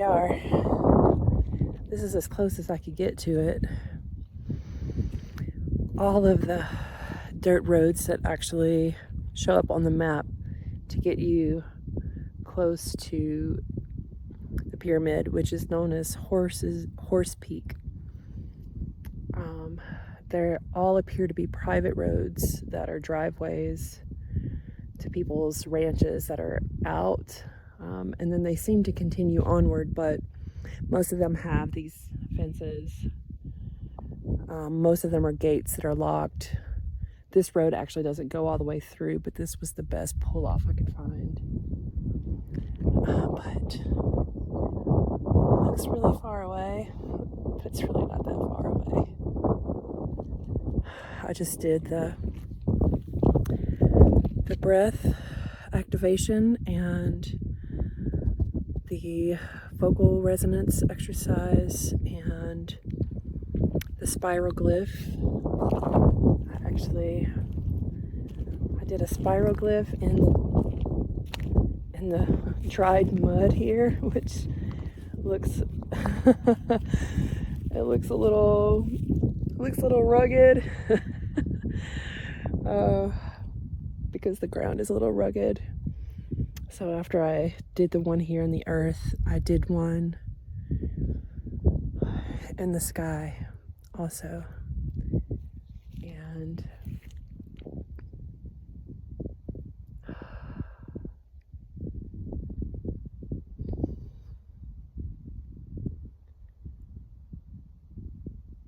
we are. This is as close as I could get to it. All of the dirt roads that actually show up on the map to get you close to the pyramid, which is known as Horse Peak. They all appear to be private roads that are driveways to people's ranches that are out, and then they seem to continue onward, but most of them have these fences. Most of them are gates that are locked. This road actually doesn't go all the way through, but this was the best pull-off I could find. But it looks really far away, but it's really not that far away. I just did the breath activation and the vocal resonance exercise and the spiral glyph. I did a spiral glyph in the dried mud here, which looks it looks a little rugged. Because the ground is a little rugged. So after I did the one here in the earth, I did one in the sky also. And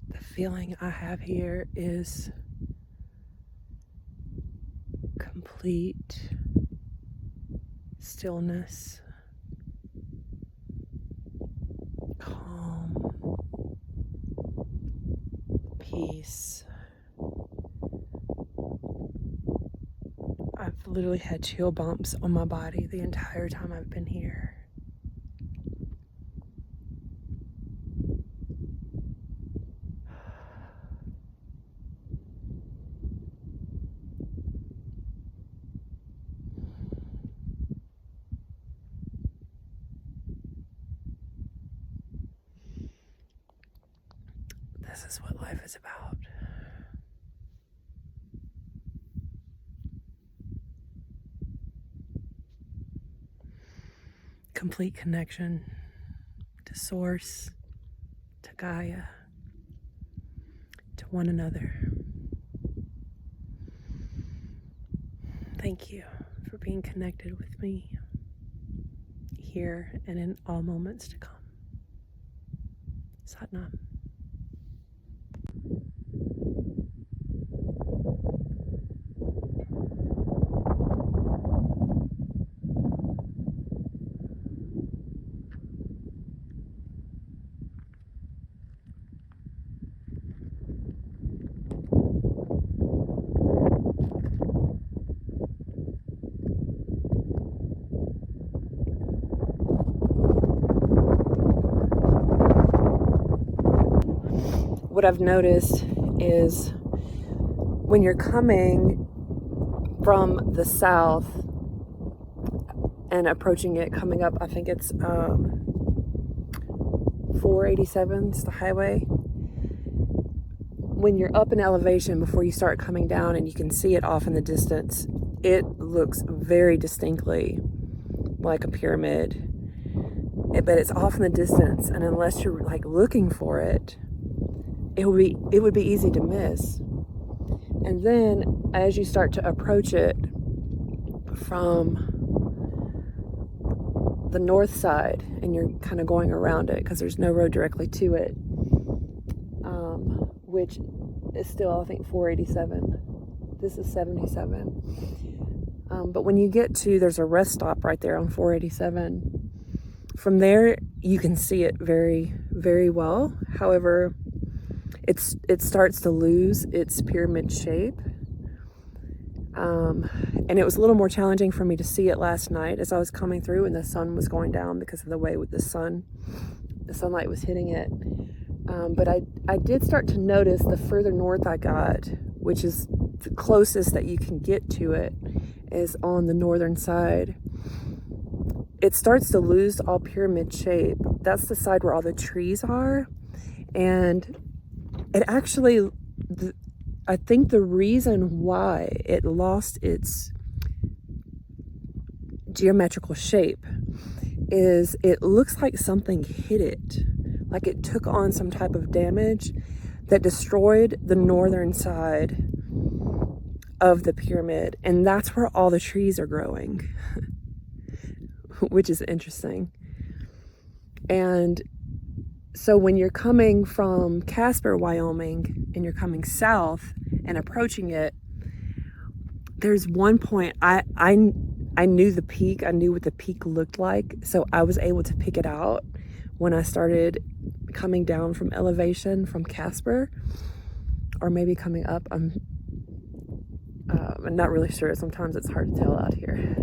the feeling I have here is complete stillness, calm, peace. I've literally had chill bumps on my body the entire time I've been here. This is what life is about. Complete connection to Source, to Gaia, to one another. Thank you for being connected with me here and in all moments to come. Satnam. What I've noticed is when you're coming from the south and approaching it, coming up, I think it's 487, it's the highway. When you're up in elevation before you start coming down and you can see it off in the distance, it looks very distinctly like a pyramid, but it's off in the distance, and unless you're like looking for it, it would be easy to miss. And then as you start to approach it from the north side and you're kind of going around it because there's no road directly to it, which is still, I think, 487. This is 77. But when you get to, there's a rest stop right there on 487. From there, you can see it very, very well. However, it starts to lose its pyramid shape. And it was a little more challenging for me to see it last night as I was coming through and the sun was going down because of the way with the sunlight was hitting it. But I did start to notice the further north I got, which is the closest that you can get to it, is on the northern side. it starts to lose all pyramid shape. That's the side where all the trees are. And it actually, I think the reason why it lost its geometrical shape is it looks like something hit it, like it took on some type of damage that destroyed the northern side of the pyramid, and that's where all the trees are growing, which is interesting. And so when you're coming from Casper, Wyoming, and you're coming south and approaching it, there's one point I knew the peak. I knew what the peak looked like, so I was able to pick it out when I started coming down from elevation from Casper, or maybe coming up. I'm not really sure. Sometimes it's hard to tell out here.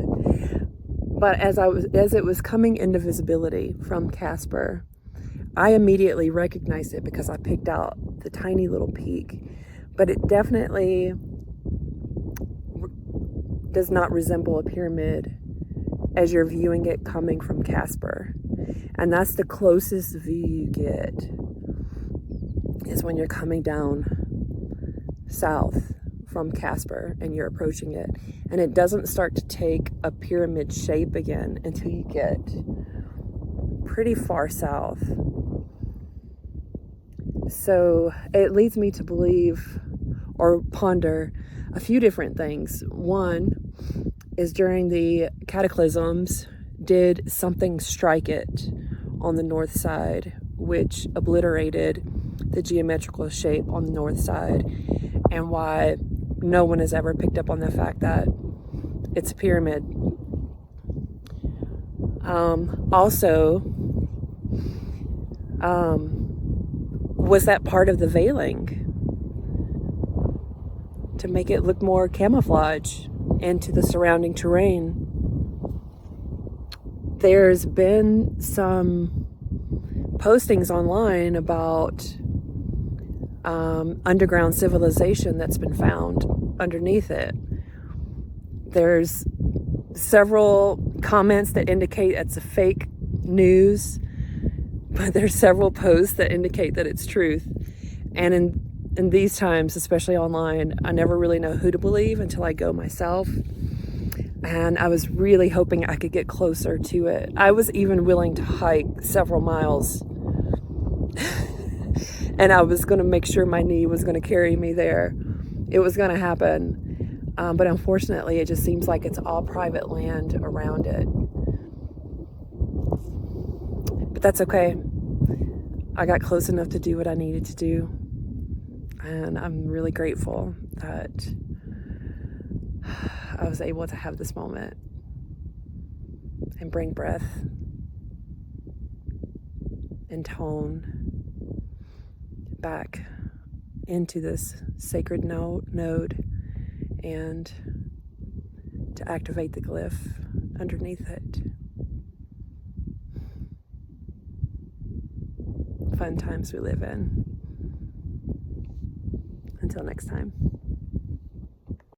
But as it was coming into visibility from Casper, I immediately recognized it because I picked out the tiny little peak. But it definitely does not resemble a pyramid as you're viewing it coming from Casper. And that's the closest view you get, is when you're coming down south from Casper and you're approaching it. And it doesn't start to take a pyramid shape again until you get pretty far south. So it leads me to believe or ponder a few different things. One is, during the cataclysms, did something strike it on the north side, which obliterated the geometrical shape on the north side, and why no one has ever picked up on the fact that it's a pyramid. Also, was that part of the veiling to make it look more camouflage into the surrounding terrain? There's been some postings online about underground civilization that's been found underneath it. There's several comments that indicate it's a fake news, but there's several posts that indicate that it's truth. And in these times, especially online, I never really know who to believe until I go myself. And I was really hoping I could get closer to it. I was even willing to hike several miles. And I was going to make sure my knee was going to carry me there. It was going to happen. But unfortunately, it just seems like it's all private land around it. But that's okay. I got close enough to do what I needed to do. And I'm really grateful that I was able to have this moment and bring breath and tone back into this sacred node, and to activate the glyph underneath it. Fun times we live in. Until next time.